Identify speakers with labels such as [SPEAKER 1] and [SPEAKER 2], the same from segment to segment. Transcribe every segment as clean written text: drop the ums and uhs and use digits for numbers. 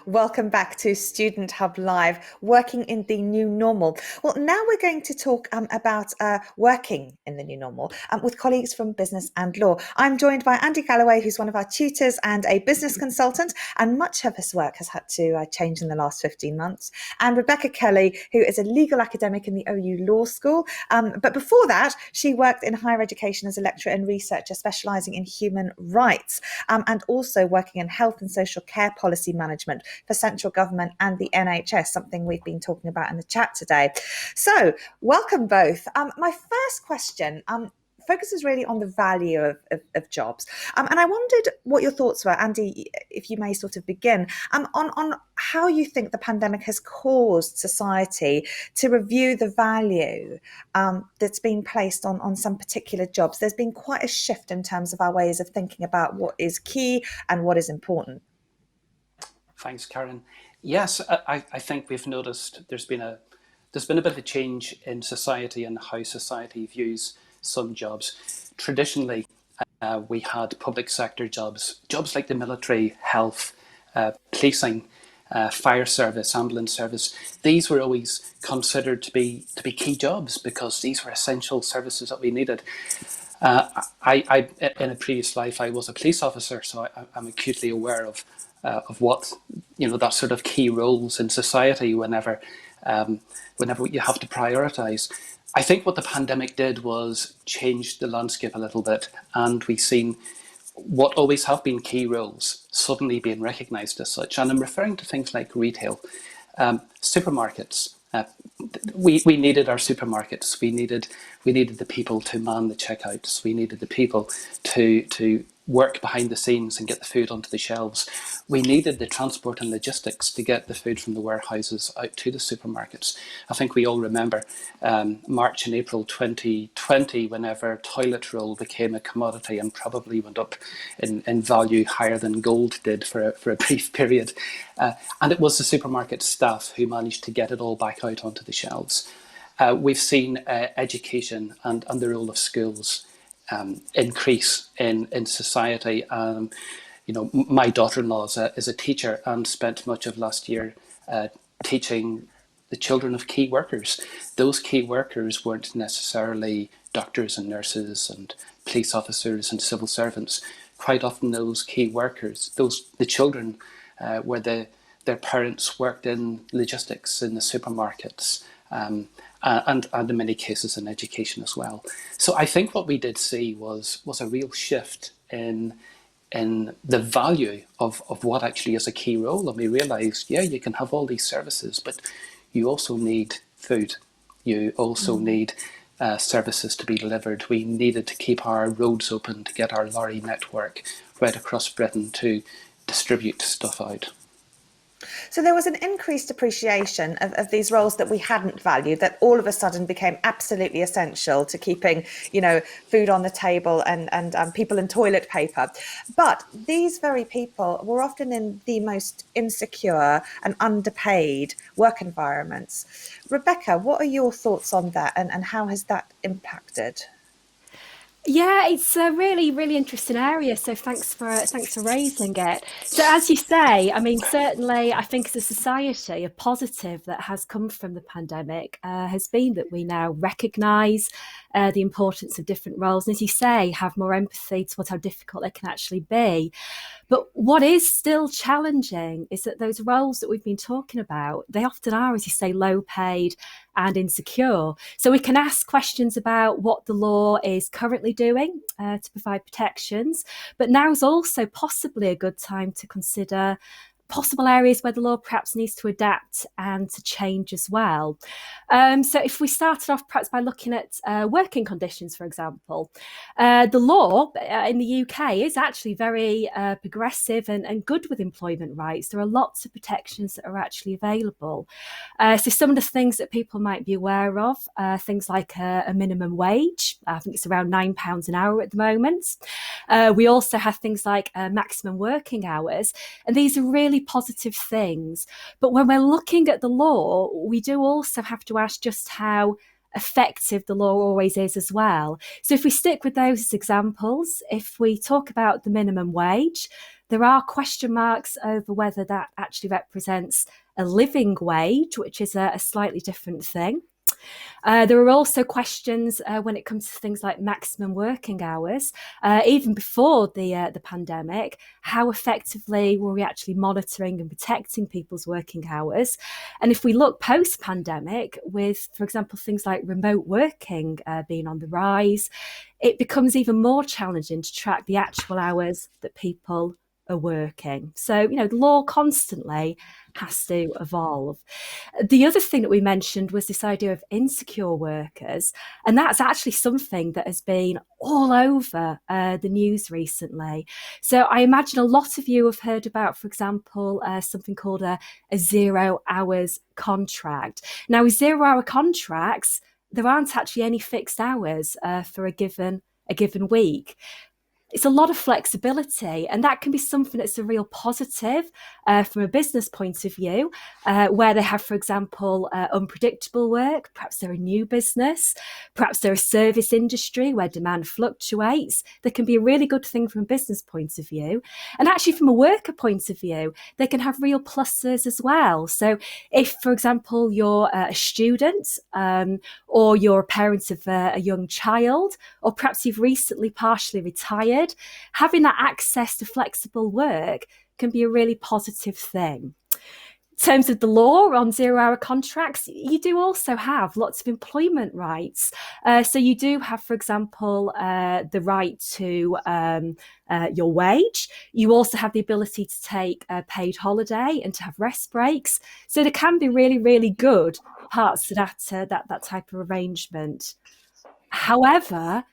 [SPEAKER 1] Welcome back to Student Hub Live, working in the new normal. Well, now we're going to talk about working in the new normal with colleagues from business and law. I'm joined by Andy Galloway, who's one of our tutors and a business consultant, and much of his work has had to change in the last 15 months. And Rebecca Kelly, who is a legal academic in the OU Law School. But before that, she worked in higher education as a lecturer and researcher, specialising in human rights, and also working in health and social care policy management for central government and the NHS, something we've been talking about in the chat today. So welcome both. My first question focuses really on the value of jobs. And I wondered what your thoughts were, Andy, if you may sort of begin, on how you think the pandemic has caused society to review the value that's been placed on some particular jobs. There's been quite a shift in terms of our ways of thinking about what is key and what is important.
[SPEAKER 2] Thanks, Karen. Yes, I think we've noticed there's been a bit of a change in society and how society views some jobs. Traditionally, we had public sector jobs like the military, health, policing, fire service, ambulance service. These were always considered to be key jobs because these were essential services that we needed. I in a previous life, I was a police officer, so I'm acutely aware of what that sort of key roles in society whenever you have to prioritise. I think what the pandemic did was change the landscape a little bit, and we've seen what always have been key roles suddenly being recognised as such. And I'm referring to things like retail, supermarkets. We needed our supermarkets. We needed the people to man the checkouts. We needed the people to work behind the scenes and get the food onto the shelves. We needed the transport and logistics to get the food from the warehouses out to the supermarkets. I think we all remember March and April 2020, whenever toilet roll became a commodity and probably went up in value higher than gold did for a brief period. And it was the supermarket staff who managed to get it all back out onto the shelves. We've seen education and the role of schools increase in society. My daughter-in-law is a teacher and spent much of last year teaching the children of key workers. Those key workers weren't necessarily doctors and nurses and police officers and civil servants. Quite often those key workers, the children, were their parents worked in logistics in the supermarkets, and in many cases in education as well. So I think what we did see was a real shift in the value of what actually is a key role. And we realised, you can have all these services, but you also need food. You also need services to be delivered. We needed to keep our roads open to get our lorry network right across Britain to distribute stuff out.
[SPEAKER 1] So there was an increased appreciation of these roles that we hadn't valued, that all of a sudden became absolutely essential to keeping, food on the table and people in toilet paper. But these very people were often in the most insecure and underpaid work environments. Rebecca, what are your thoughts on that, and how has that impacted?
[SPEAKER 3] Yeah, it's a really, really interesting area. So thanks for raising it. So as you say, I mean, certainly, I think as a society, a positive that has come from the pandemic has been that we now recognise the importance of different roles, and as you say, have more empathy towards how difficult they can actually be. But what is still challenging is that those roles that we've been talking about, they often are, as you say, low paid and insecure. So we can ask questions about what the law is currently doing to provide protections, but now is also possibly a good time to consider possible areas where the law perhaps needs to adapt and to change as well. So if we started off perhaps by looking at working conditions, for example, the law in the UK is actually very progressive and good with employment rights. There are lots of protections that are actually available. So some of the things that people might be aware of, things like a minimum wage. I think it's around £9 an hour at the moment. We also have things like maximum working hours, and these are really positive things. But when we're looking at the law, we do also have to ask just how effective the law always is as well. So if we stick with those as examples, if we talk about the minimum wage, There are question marks over whether that actually represents a living wage, which is a slightly different thing. There are also questions when it comes to things like maximum working hours. Even before the pandemic, how effectively were we actually monitoring and protecting people's working hours? And if we look post-pandemic, with, for example, things like remote working being on the rise, it becomes even more challenging to track the actual hours that people are working. So, the law constantly has to evolve. The other thing that we mentioned was this idea of insecure workers, and that's actually something that has been all over the news recently. So I imagine a lot of you have heard about, for example, something called a 0 hours contract. Now, with 0 hour contracts, there aren't actually any fixed hours for a given week. It's a lot of flexibility, and that can be something that's a real positive from a business point of view, where they have, for example, unpredictable work. Perhaps they're a new business, perhaps they're a service industry where demand fluctuates. That can be a really good thing from a business point of view. And actually, from a worker point of view, they can have real pluses as well. So if, for example, you're a student or you're a parent of a young child, or perhaps you've recently partially retired, having that access to flexible work can be a really positive thing. In terms of the law on 0 hour contracts, you do also have lots of employment rights. So you do have, for example, the right to your wage. You also have the ability to take a paid holiday and to have rest breaks. So there can be really, really good parts to that type of arrangement. However,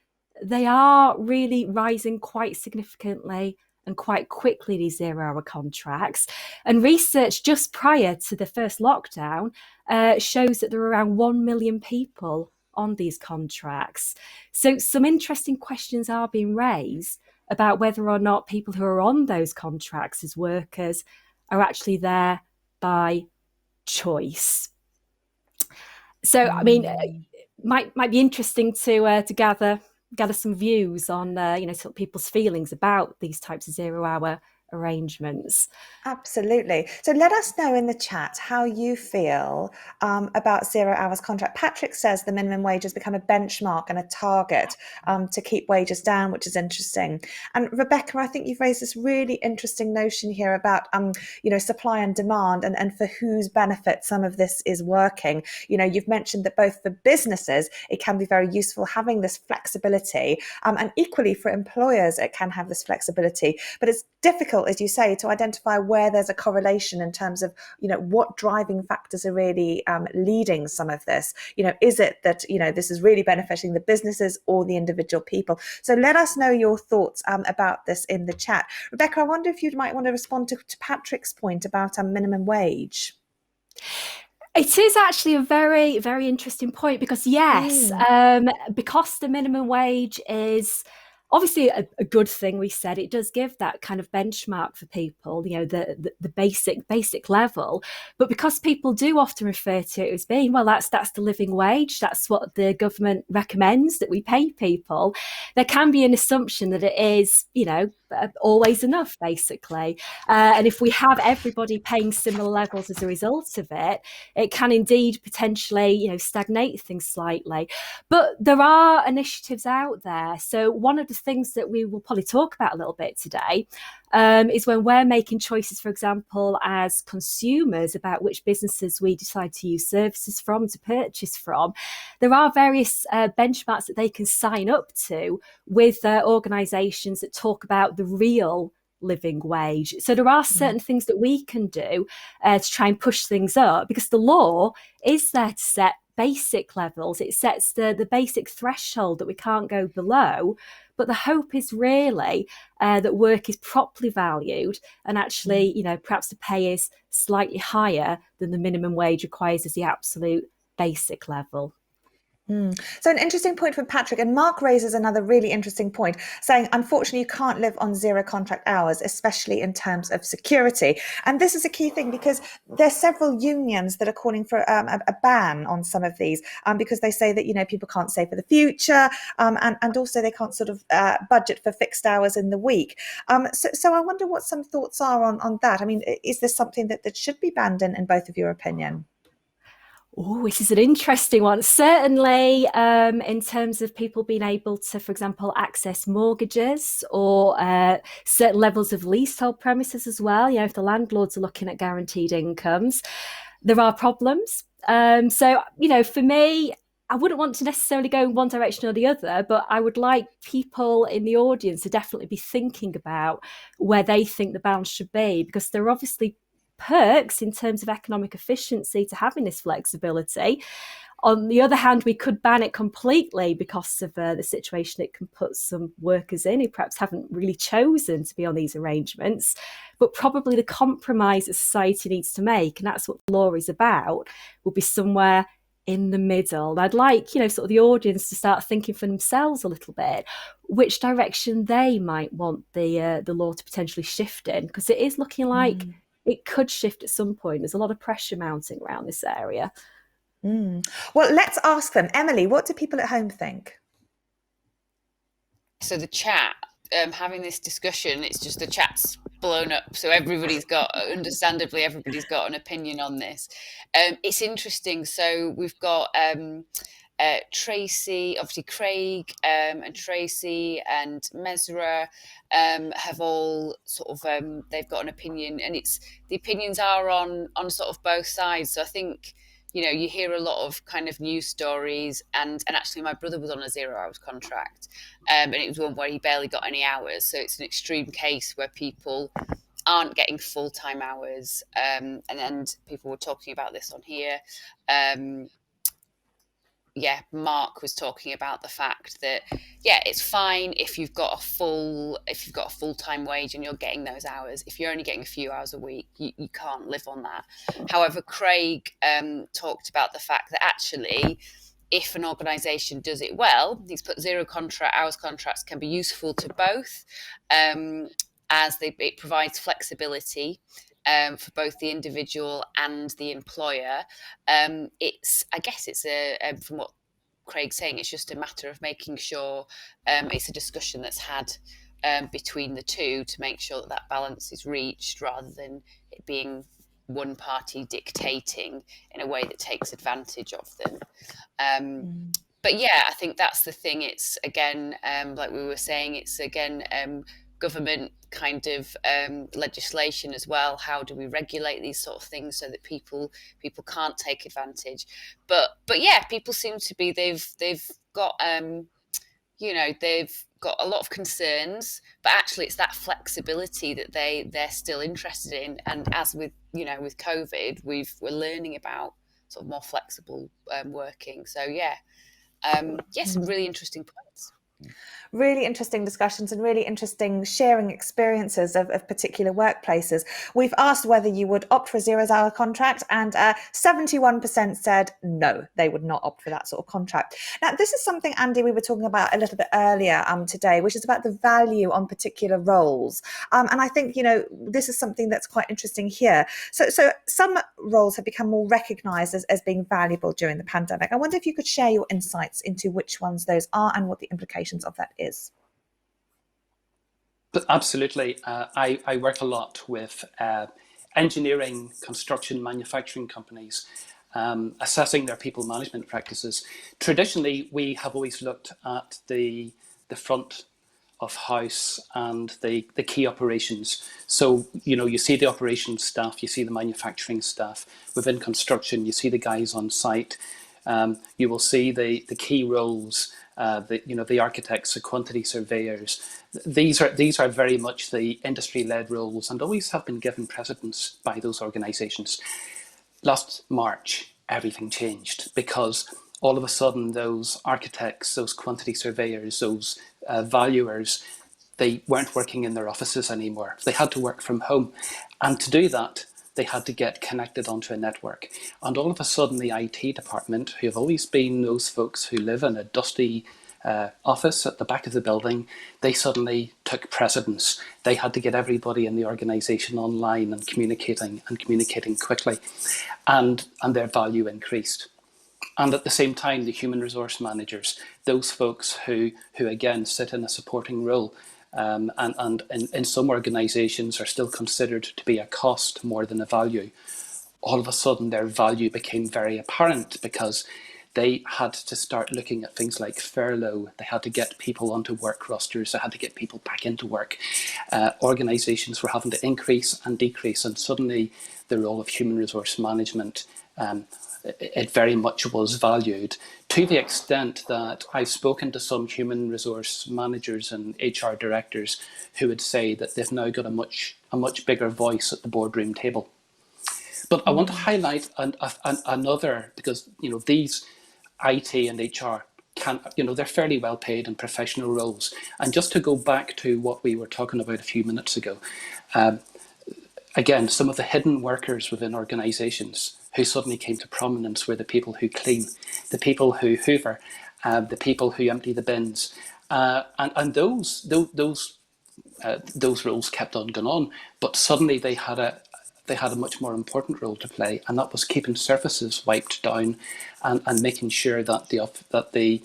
[SPEAKER 3] they are really rising quite significantly and quite quickly, these 0 hour contracts. And research just prior to the first lockdown shows that there are around 1 million people on these contracts. So some interesting questions are being raised about whether or not people who are on those contracts as workers are actually there by choice. So, I mean, might be interesting to gather some views on sort of people's feelings about these types of 0 hour arrangements.
[SPEAKER 1] Absolutely. So let us know in the chat how you feel about 0 hours contract. Patrick says the minimum wage has become a benchmark and a target to keep wages down, which is interesting. And Rebecca, I think you've raised this really interesting notion here about supply and demand and for whose benefit some of this is working. You've mentioned that both for businesses it can be very useful having this flexibility, and equally for employers it can have this flexibility. But it's difficult, as you say, to identify where there's a correlation in terms of what driving factors are really leading some of this. Is it that this is really benefiting the businesses or the individual people? So let us know your thoughts about this in the chat. Rebecca, I wonder if you might want to respond to Patrick's point about minimum wage.
[SPEAKER 3] It is actually a very, very interesting point because yes, because the minimum wage is obviously a good thing, we said it does give that kind of benchmark for people, the basic level. But because people do often refer to it as being, well, that's the living wage, that's what the government recommends that we pay people, there can be an assumption that it is, always enough, basically. And if we have everybody paying similar levels as a result of it, it can indeed potentially, stagnate things slightly. But there are initiatives out there. So one of the things that we will probably talk about a little bit today is when we're making choices, for example, as consumers about which businesses we decide to use services from, to purchase from. There are various benchmarks that they can sign up to with organisations that talk about the real living wage. So there are certain things that we can do to try and push things up, because the law is there to set basic levels. It sets the basic threshold that we can't go below. But the hope is really that work is properly valued and actually, perhaps the pay is slightly higher than the minimum wage requires as the absolute basic level.
[SPEAKER 1] So an interesting point from Patrick, and Mark raises another really interesting point, saying, unfortunately, you can't live on zero contract hours, especially in terms of security. And this is a key thing because there's several unions that are calling for a ban on some of these because they say that, people can't save for the future and also they can't sort of budget for fixed hours in the week. So I wonder what some thoughts are on that. I mean, is this something that should be banned in both of your opinion?
[SPEAKER 3] Oh, this is an interesting one. Certainly, in terms of people being able to, for example, access mortgages or certain levels of leasehold premises as well. If the landlords are looking at guaranteed incomes, there are problems. So, for me, I wouldn't want to necessarily go in one direction or the other, but I would like people in the audience to definitely be thinking about where they think the balance should be, because there are obviously perks in terms of economic efficiency to having this flexibility. On the other hand, we could ban it completely because of the situation it can put some workers in who perhaps haven't really chosen to be on these arrangements. But probably the compromise that society needs to make, and that's what the law is about, will be somewhere in the middle. And I'd like, sort of the audience to start thinking for themselves a little bit which direction they might want the law to potentially shift in, because it is looking like it could shift at some point. There's a lot of pressure mounting around this area.
[SPEAKER 1] Well, let's ask them. Emily, what do people at home think?
[SPEAKER 4] So the chat, having this discussion, it's just the chat's blown up. So understandably, everybody's got an opinion on this. It's interesting. So we've got Tracy, obviously Craig and Tracy and Mesra have all sort of they've got an opinion, and the opinions are on sort of both sides. So I think you hear a lot of kind of news stories, and actually my brother was on a 0 hours contract, and it was one where he barely got any hours. So it's an extreme case where people aren't getting full-time hours, and people were talking about this on here. Mark was talking about the fact that it's fine if you've got a full-time wage and you're getting those hours. If you're only getting a few hours a week, you can't live on that. However, Craig talked about the fact that actually, if an organisation does it well, he's put 0 hours contracts can be useful to both, as it provides flexibility for both the individual and the employer. It's from what Craig's saying, it's just a matter of making sure it's a discussion that's had between the two to make sure that balance is reached, rather than it being one party dictating in a way that takes advantage of them. But I think that's the thing. It's again, like we were saying, it's again government kind of legislation as well. How do we regulate these sort of things so that people can't take advantage? But people seem to be they've got they've got a lot of concerns, but actually it's that flexibility that they're still interested in. And as with with COVID, we're learning about sort of more flexible working. So some really interesting points.
[SPEAKER 1] Really interesting discussions and really interesting sharing experiences of particular workplaces. We've asked whether you would opt for a 0 hour contract, and 71% said no, they would not opt for that sort of contract. Now, this is something, Andy, we were talking about a little bit earlier today, which is about the value on particular roles. And I think, this is something that's quite interesting here. So some roles have become more recognised as being valuable during the pandemic. I wonder if you could share your insights into which ones those are and what the implications of that is.
[SPEAKER 2] But absolutely. I work a lot with engineering, construction, manufacturing companies, assessing their people management practices. Traditionally, we have always looked at the front of house and the key operations. So, you see the operations staff, you see the manufacturing staff. Within construction, you see the guys on site. You will see the key roles, the architects, the quantity surveyors. These are very much the industry-led roles, and always have been given precedence by those organisations. Last March, everything changed, because all of a sudden those architects, those quantity surveyors, those valuers, they weren't working in their offices anymore. They had to work from home, and to do that, they had to get connected onto a network. And all of a sudden, the IT department, who have always been those folks who live in a dusty office at the back of the building, they suddenly took precedence. They had to get everybody in the organisation online and communicating quickly, and their value increased. And at the same time, the human resource managers, those folks who again sit in a supporting role, and in some organisations are still considered to be a cost more than a value. All of a sudden, their value became very apparent because they had to start looking at things like furlough. They had to get people onto work rosters. They had to get people back into work. Organisations were having to increase and decrease, and suddenly the role of human resource management, it very much was valued, to the extent that I've spoken to some human resource managers and HR directors who would say that they've now got a much bigger voice at the boardroom table. But I want to highlight another, because these IT and HR they're fairly well paid and professional roles. And just to go back to what we were talking about a few minutes ago, again, some of the hidden workers within organisations who suddenly came to prominence were the people who clean, the people who hoover, the people who empty the bins, and those roles kept on going on. But suddenly they had a much more important role to play, and that was keeping surfaces wiped down and making sure that the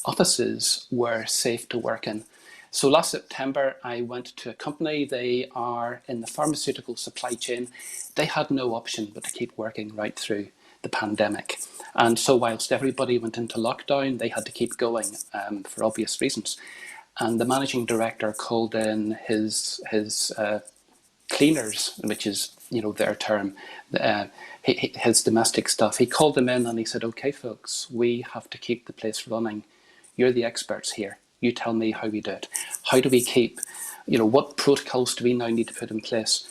[SPEAKER 2] offices were safe to work in. So last September, I went to a company. They are in the pharmaceutical supply chain. They had no option but to keep working right through the pandemic. And so whilst everybody went into lockdown, they had to keep going for obvious reasons. And the managing director called in his cleaners, which is their term, his domestic staff. He called them in and he said, "Okay, folks, we have to keep the place running. You're the experts here. You tell me how we do it. How do we keep, what protocols do we now need to put in place?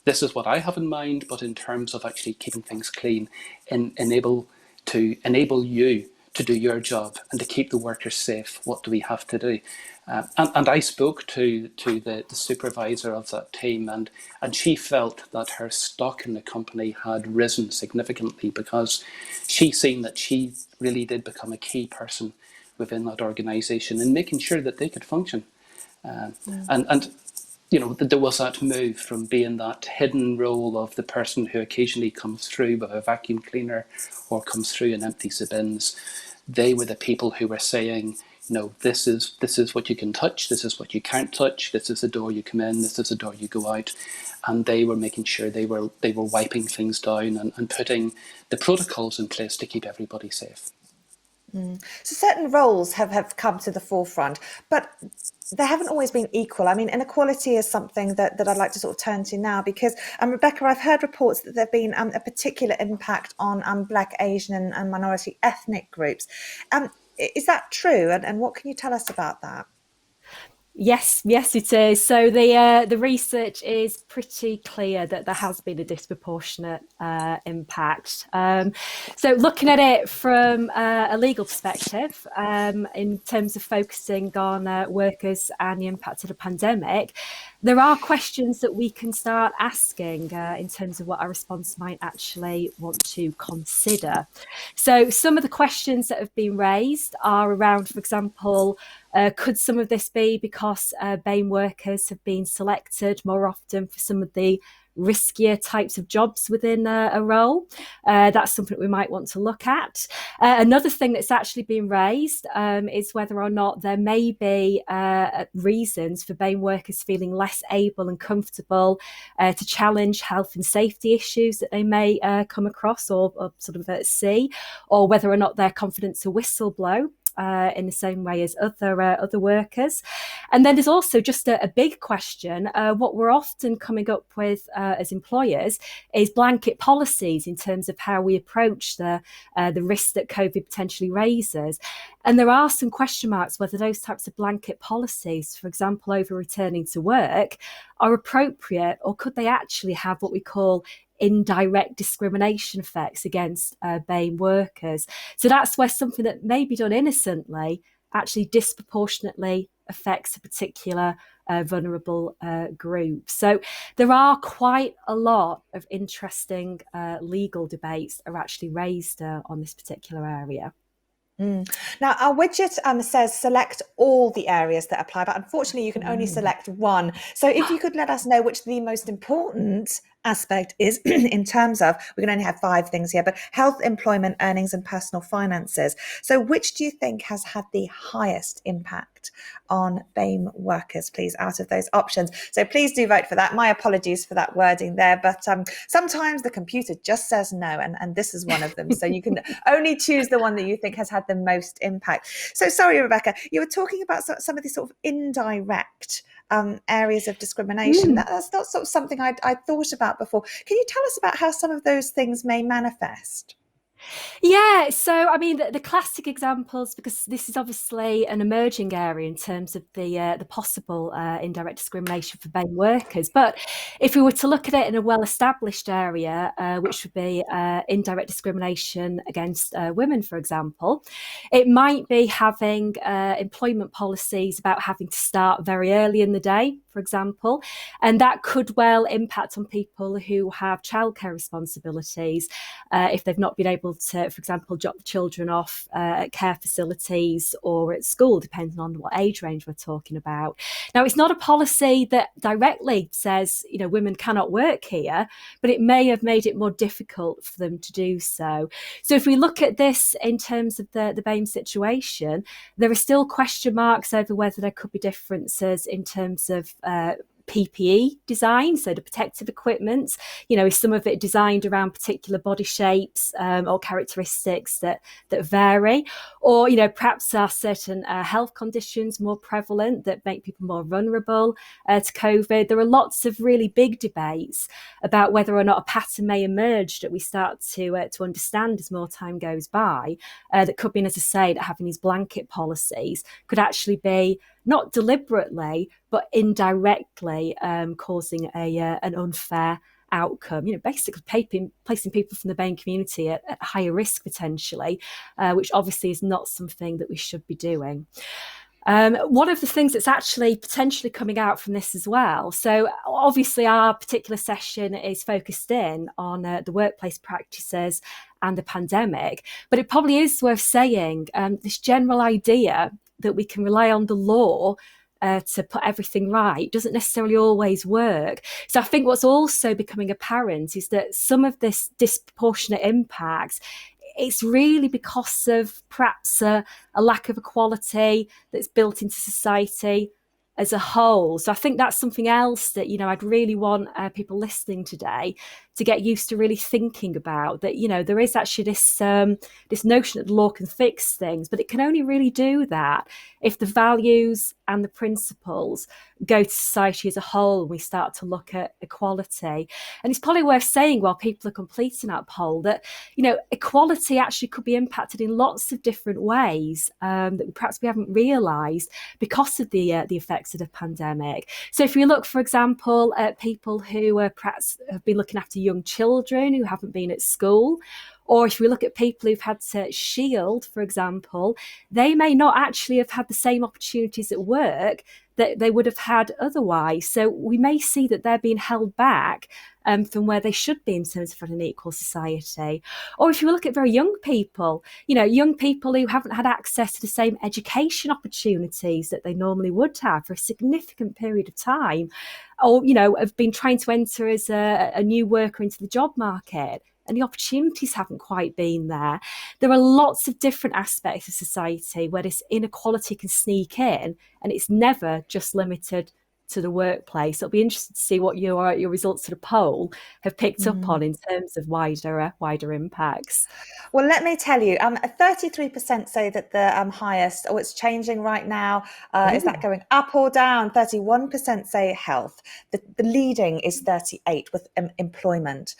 [SPEAKER 2] This is what I have in mind, but in terms of actually keeping things clean, enable you to do your job and to keep the workers safe, what do we have to do?" And I spoke to the supervisor of that team, and she felt that her stock in the company had risen significantly because she seen that she really did become a key person within that organisation and making sure that they could function. And there was that move from being that hidden role of the person who occasionally comes through with a vacuum cleaner or comes through and empties the bins. They were the people who were saying, this is what you can touch, this is what you can't touch, this is the door you come in, this is the door you go out. And they were making sure they were wiping things down and putting the protocols in place to keep everybody safe.
[SPEAKER 1] So certain roles have come to the forefront, but they haven't always been equal. I mean, inequality is something that I'd like to sort of turn to now because, Rebecca, I've heard reports that there have been a particular impact on Black, Asian and minority ethnic groups. Is that true? And what can you tell us about that?
[SPEAKER 3] Yes, it is. So the research is pretty clear that there has been a disproportionate impact. So looking at it from a legal perspective, in terms of focusing on workers and the impact of the pandemic, there are questions that we can start asking in terms of what our response might actually want to consider. So some of the questions that have been raised are around, for example, could some of this be because BAME workers have been selected more often for some of the riskier types of jobs within a role? That's something we might want to look at. Another thing that's actually been raised is whether or not there may be reasons for BAME workers feeling less able and comfortable to challenge health and safety issues that they may come across or sort of see, or whether or not they're confident to whistleblow in the same way as other workers. And then there's also just a big question. What we're often coming up with as employers is blanket policies in terms of how we approach the risks that COVID potentially raises. And there are some question marks whether those types of blanket policies, for example, over returning to work, are appropriate, or could they actually have what we call indirect discrimination effects against BAME workers. So that's where something that may be done innocently actually disproportionately affects a particular vulnerable groups. So there are quite a lot of interesting legal debates that are actually raised on this particular area.
[SPEAKER 1] Now, our widget says select all the areas that apply, but unfortunately you can only select one. So if you could let us know which the most important aspect is in terms of, we can only have 5 things here, but health, employment, earnings and personal finances. So which do you think has had the highest impact on BAME workers, please, out of those options? So please do vote for that. My apologies for that wording there, but sometimes the computer just says no, and this is one of them. So you can only choose the one that you think has had the most impact. So sorry, Rebecca, you were talking about some of these sort of indirect areas of discrimination. That's not sort of something I'd thought about before. Can you tell us about how some of those things may manifest?
[SPEAKER 3] Yeah, so I mean, the classic examples, because this is obviously an emerging area in terms of the possible indirect discrimination for BAME workers. But if we were to look at it in a well-established area, which would be indirect discrimination against women, for example, it might be having employment policies about having to start very early in the day, for example, and that could well impact on people who have childcare responsibilities if they've not been able to, for example, drop children off at care facilities or at school, depending on what age range we're talking about. Now, it's not a policy that directly says, women cannot work here, but it may have made it more difficult for them to do so. So if we look at this in terms of the BAME situation, there are still question marks over whether there could be differences in terms of PPE design, so the protective equipment, is some of it designed around particular body shapes or characteristics that vary, or perhaps are certain health conditions more prevalent that make people more vulnerable to COVID. There are lots of really big debates about whether or not a pattern may emerge that we start to understand as more time goes by, that could be, as I say, that having these blanket policies could actually be not deliberately, but indirectly causing an unfair outcome, basically placing people from the BAME community at higher risk potentially, which obviously is not something that we should be doing. One of the things that's actually potentially coming out from this as well, so obviously our particular session is focused in on the workplace practices and the pandemic, but it probably is worth saying this general idea that we can rely on the law to put everything right doesn't necessarily always work. So I think what's also becoming apparent is that some of this disproportionate impact, it's really because of perhaps a lack of equality that's built into society as a whole. So I think that's something else that, I'd really want people listening today to get used to really thinking about, that, there is actually this notion that the law can fix things, but it can only really do that if the values and the principles go to society as a whole and we start to look at equality. And it's probably worth saying, while people are completing that poll, that, equality actually could be impacted in lots of different ways that perhaps we haven't realised because of the effects of the pandemic. So if we look, for example, at people who perhaps have been looking after young children who haven't been at school, or if we look at people who've had to shield, for example, they may not actually have had the same opportunities at work that they would have had otherwise. So we may see that they're being held back from where they should be in terms of an equal society. Or if you look at very young people, young people who haven't had access to the same education opportunities that they normally would have for a significant period of time, or, have been trying to enter as a new worker into the job market, and the opportunities haven't quite been there. There are lots of different aspects of society where this inequality can sneak in, and it's never just limited to the workplace. It'll be interesting to see what your results of the poll have picked up on in terms of wider impacts.
[SPEAKER 1] Well, let me tell you, 33% say that the highest, it's changing right now. Is that going up or down? 31% say health. The leading is 38 with employment.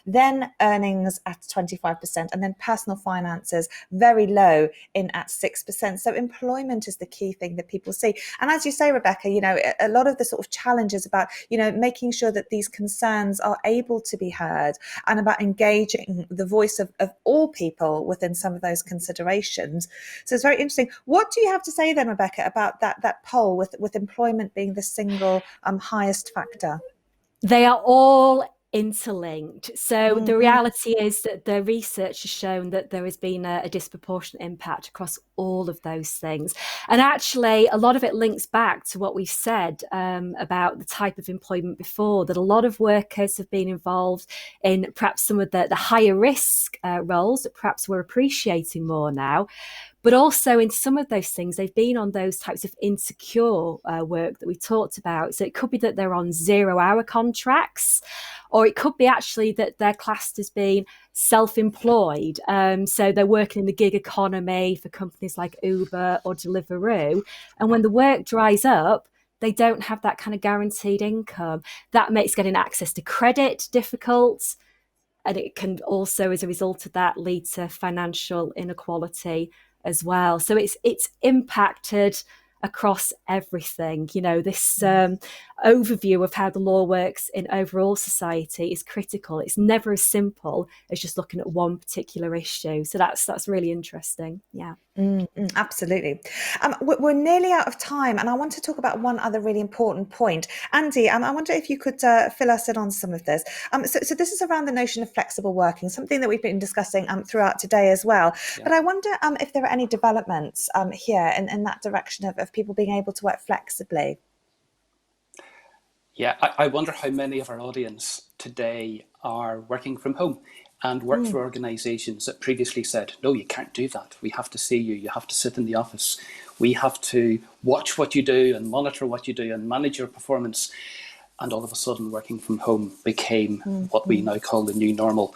[SPEAKER 1] Then earnings at 25%, and then personal finances very low in at 6%. So employment is the key thing that people see. And as you say, Rebecca, a lot lot of the sort of challenges about, making sure that these concerns are able to be heard, and about engaging the voice of all people within some of those considerations. So it's very interesting. What do you have to say then, Rebecca, about that poll with employment being the single highest factor?
[SPEAKER 3] They are all interlinked. So the
[SPEAKER 1] Mm-hmm.
[SPEAKER 3] reality is that the research has shown that there has been a disproportionate impact across all of those things. And actually, a lot of it links back to what we've said about the type of employment before, that a lot of workers have been involved in perhaps some of the higher risk roles that perhaps we're appreciating more now. But also in some of those things, they've been on those types of insecure work that we talked about. So it could be that they're on 0-hour contracts, or it could be actually that they're classed as being self-employed. So they're working in the gig economy for companies like Uber or Deliveroo. And when the work dries up, they don't have that kind of guaranteed income. That makes getting access to credit difficult. And it can also, as a result of that, lead to financial inequality as well. So it's impacted across everything. This overview of how the law works in overall society is critical. It's never as simple as just looking at one particular issue. So that's really interesting. Yeah.
[SPEAKER 1] Absolutely. We're nearly out of time, and I want to talk about one other really important point. Andy, I wonder if you could fill us in on some of this. So this is around the notion of flexible working, something that we've been discussing throughout today as well. Yeah. But I wonder if there are any developments here in that direction of people being able to work flexibly.
[SPEAKER 2] Yeah, I wonder how many of our audience today are working from home and work for organisations that previously said, no, you can't do that. We have to see you. You have to sit in the office. We have to watch what you do and monitor what you do and manage your performance. And all of a sudden, working from home became what we now call the new normal.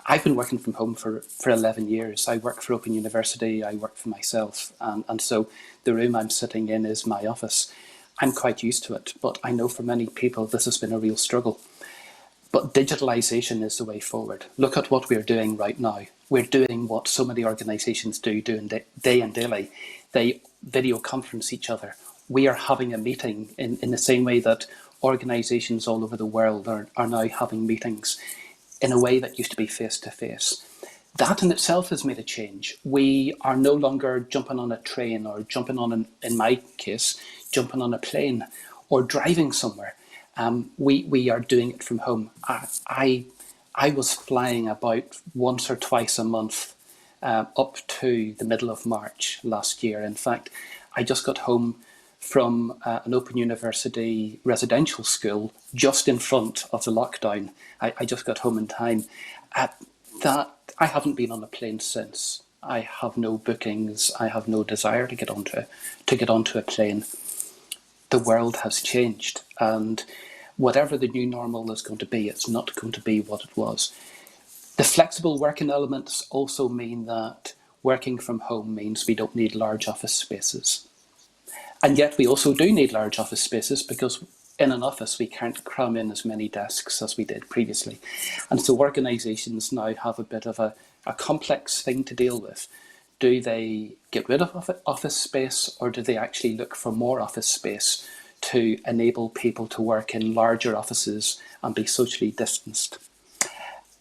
[SPEAKER 2] I've been working from home for 11 years. I work for Open University. I work for myself. And so the room I'm sitting in is my office. I'm quite used to it, but I know for many people this has been a real struggle. But digitalisation is the way forward. Look at what we're doing right now. We're doing what so many organisations do day and daily. They video conference each other. We are having a meeting in the same way that organisations all over the world are now having meetings in a way that used to be face-to-face. That in itself has made a change. We are no longer jumping on a train or jumping on, in my case, jumping on a plane or driving somewhere. We are doing it from home. I was flying about once or twice a month up to the middle of March last year. In fact, I just got home from an Open University residential school just in front of the lockdown. I just got home in time. That I haven't been on a plane since. I have no bookings. I have no desire to get onto a plane. The world has changed, and whatever the new normal is going to be, it's not going to be what it was. The flexible working elements also mean that working from home means we don't need large office spaces. And yet we also do need large office spaces, because in an office we can't cram in as many desks as we did previously. And so organisations now have a bit of a complex thing to deal with. Do they get rid of office space, or do they actually look for more office space to enable people to work in larger offices and be socially distanced?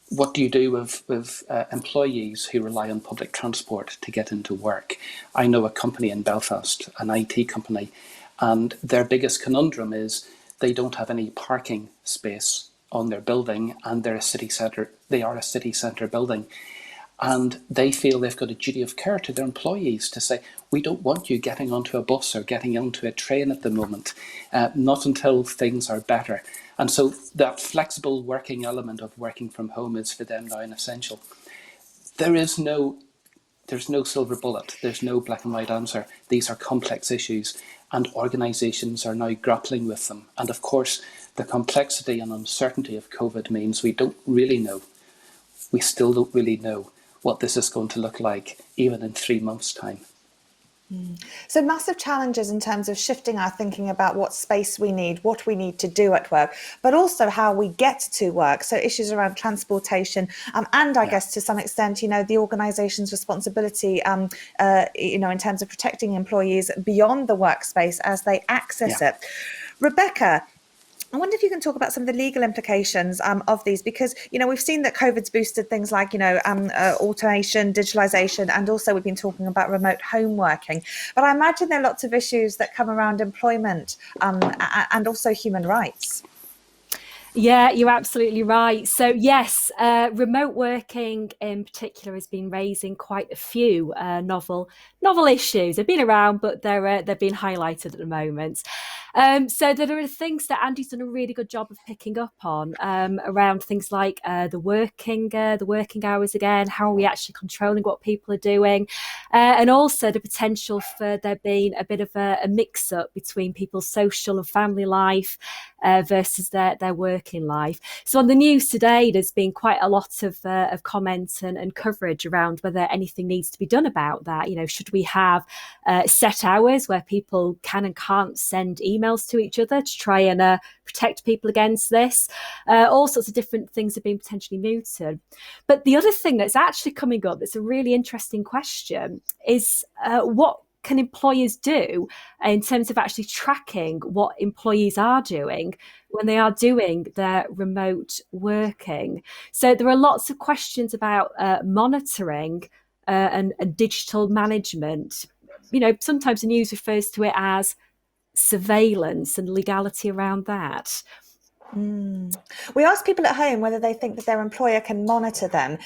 [SPEAKER 2] What do you do with employees who rely on public transport to get into work? I know a company in Belfast, an IT company, and their biggest conundrum is they don't have any parking space on their building, and they are a city centre building. And they feel they've got a duty of care to their employees to say, we don't want you getting onto a bus or getting onto a train at the moment, not until things are better. And so that flexible working element of working from home is for them now an essential. There's no silver bullet. There's no black and white answer. These are complex issues, and organisations are now grappling with them. And of course, the complexity and uncertainty of COVID means we don't really know. We still don't really know what this is going to look like, even in 3 months' time.
[SPEAKER 1] So massive challenges in terms of shifting our thinking about what space we need, what we need to do at work, but also how we get to work. So issues around transportation, and I guess to some extent, the organisation's responsibility, in terms of protecting employees beyond the workspace as they access it. Rebecca, I wonder if you can talk about some of the legal implications of these, because, we've seen that COVID's boosted things like, automation, digitalization, and also we've been talking about remote home working. But I imagine there are lots of issues that come around employment and also human rights.
[SPEAKER 3] Yeah, you're absolutely right. So yes, remote working in particular has been raising quite a few novel issues. They've been around, but they're being highlighted at the moment. So there are things that Andy's done a really good job of picking up on around things like the working hours again. How are we actually controlling what people are doing, and also the potential for there being a bit of a mix-up between people's social and family life versus their working life. So on the news today, there's been quite a lot of comment and coverage around whether anything needs to be done about that. Should we have set hours where people can and can't send emails to each other to try and protect people against this? All sorts of different things have been potentially mooted. But the other thing that's actually coming up that's a really interesting question is what can employers do in terms of actually tracking what employees are doing when they are doing their remote working? So there are lots of questions about monitoring and digital management. Sometimes the news refers to it as surveillance and legality around that.
[SPEAKER 1] We asked people at home whether they think that their employer can monitor them.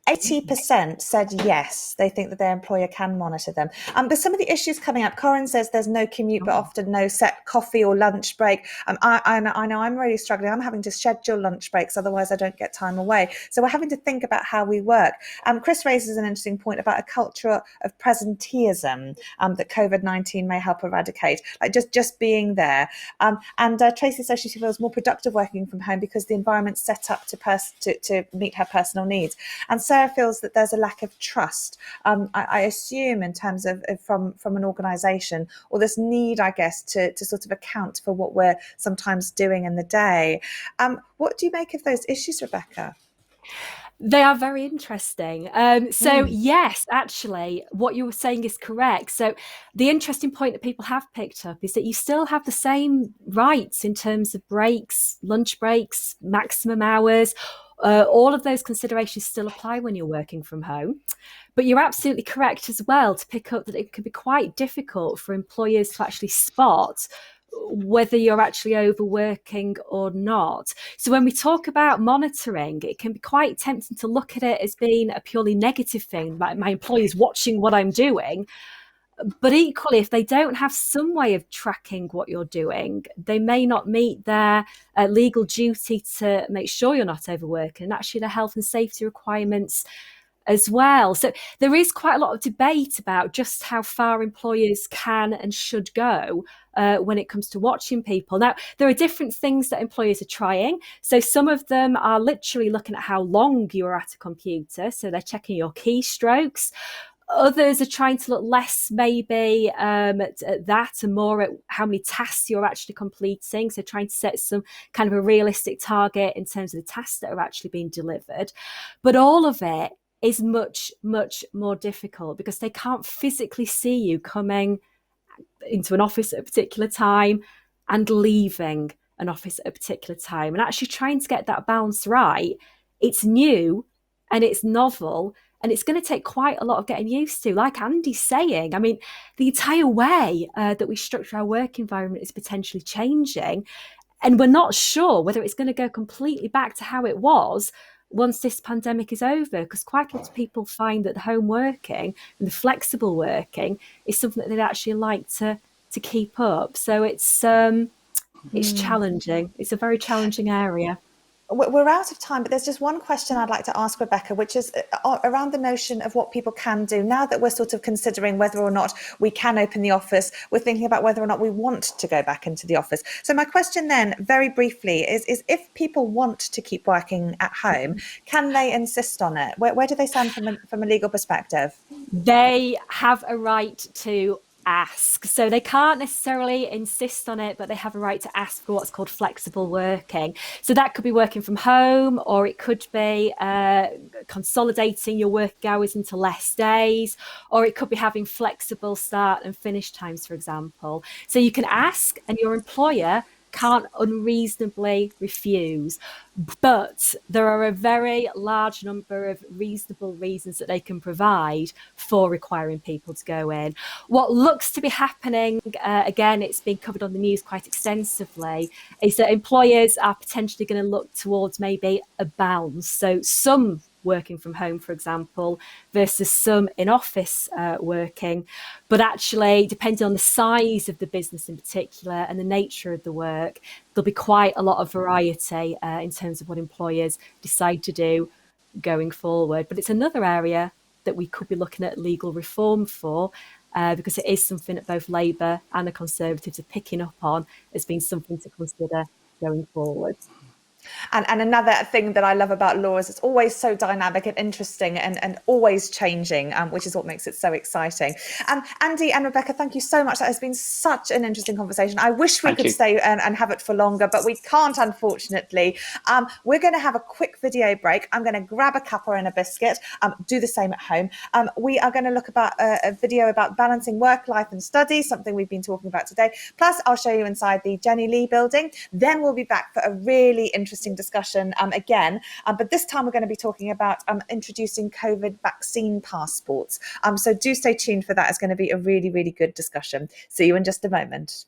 [SPEAKER 1] 80% said yes, they think that their employer can monitor them. But some of the issues coming up, Corin says there's no commute, but often no set coffee or lunch break. I know I'm really struggling. I'm having to schedule lunch breaks, otherwise I don't get time away. So we're having to think about how we work. Chris raises an interesting point about a culture of presenteeism that COVID-19 may help eradicate, like just being there. And Tracy says she feels more productive working from home because the environment's set up to meet her personal needs. And Sarah feels that there's a lack of trust, I assume, in terms of from an organisation, or this need, I guess, to sort of account for what we're sometimes doing in the day. What do you make of those issues, Rebecca?
[SPEAKER 3] They are very interesting. Yes, actually, what you were saying is correct. So the interesting point that people have picked up is that you still have the same rights in terms of breaks, lunch breaks, maximum hours. All of those considerations still apply when you're working from home. But you're absolutely correct as well to pick up that it can be quite difficult for employers to actually spot whether you're actually overworking or not. So when we talk about monitoring, it can be quite tempting to look at it as being a purely negative thing, like my employees watching what I'm doing. But equally, if they don't have some way of tracking what you're doing, they may not meet their legal duty to make sure you're not overworking, and actually the health and safety requirements as well. So there is quite a lot of debate about just how far employers can and should go when it comes to watching people. Now, there are different things that employers are trying. So some of them are literally looking at how long you're at a computer. So they're checking your keystrokes. Others are trying to look less maybe at that and more at how many tasks you're actually completing. So trying to set some kind of a realistic target in terms of the tasks that are actually being delivered. But all of it is much, much more difficult because they can't physically see you coming into an office at a particular time and leaving an office at a particular time. And actually trying to get that balance right, it's new and it's novel. And it's going to take quite a lot of getting used to. Like Andy's saying, I mean, the entire way that we structure our work environment is potentially changing. And we're not sure whether it's going to go completely back to how it was once this pandemic is over, because quite a lot of people find that home working and the flexible working is something that they'd actually like to keep up. So it's challenging. It's a very challenging area.
[SPEAKER 1] We're out of time, but there's just one question I'd like to ask Rebecca, which is around the notion of what people can do. Now that we're sort of considering whether or not we can open the office, we're thinking about whether or not we want to go back into the office. So my question then, very briefly, is if people want to keep working at home, can they insist on it? Where do they stand from a legal perspective?
[SPEAKER 3] They have a right to ask. So they can't necessarily insist on it, but they have a right to ask for what's called flexible working. So that could be working from home, or it could be consolidating your working hours into less days, or it could be having flexible start and finish times, for example. So you can ask, and your employer can't unreasonably refuse. But there are a very large number of reasonable reasons that they can provide for requiring people to go in. What looks to be happening, again, it's been covered on the news quite extensively, is that employers are potentially going to look towards maybe a balance. So some working from home, for example, versus some in office working. But actually, depending on the size of the business in particular and the nature of the work, there'll be quite a lot of variety in terms of what employers decide to do going forward. But it's another area that we could be looking at legal reform for, because it is something that both Labour and the Conservatives are picking up on as being something to consider going forward.
[SPEAKER 1] And another thing that I love about law is it's always so dynamic and interesting and always changing, which is what makes it so exciting. Andy and Rebecca, thank you so much. That has been such an interesting conversation. I wish we could stay and have it for longer, but we can't, unfortunately. We're going to have a quick video break. I'm going to grab a cuppa and a biscuit. Do the same at home. We are going to look about a video about balancing work, life and study, something we've been talking about today. Plus, I'll show you inside the Jenny Lee building. Then we'll be back for a really interesting discussion again, but this time we're going to be talking about introducing COVID vaccine passports. So do stay tuned for that. It's going to be a really, really good discussion. See you in just a moment.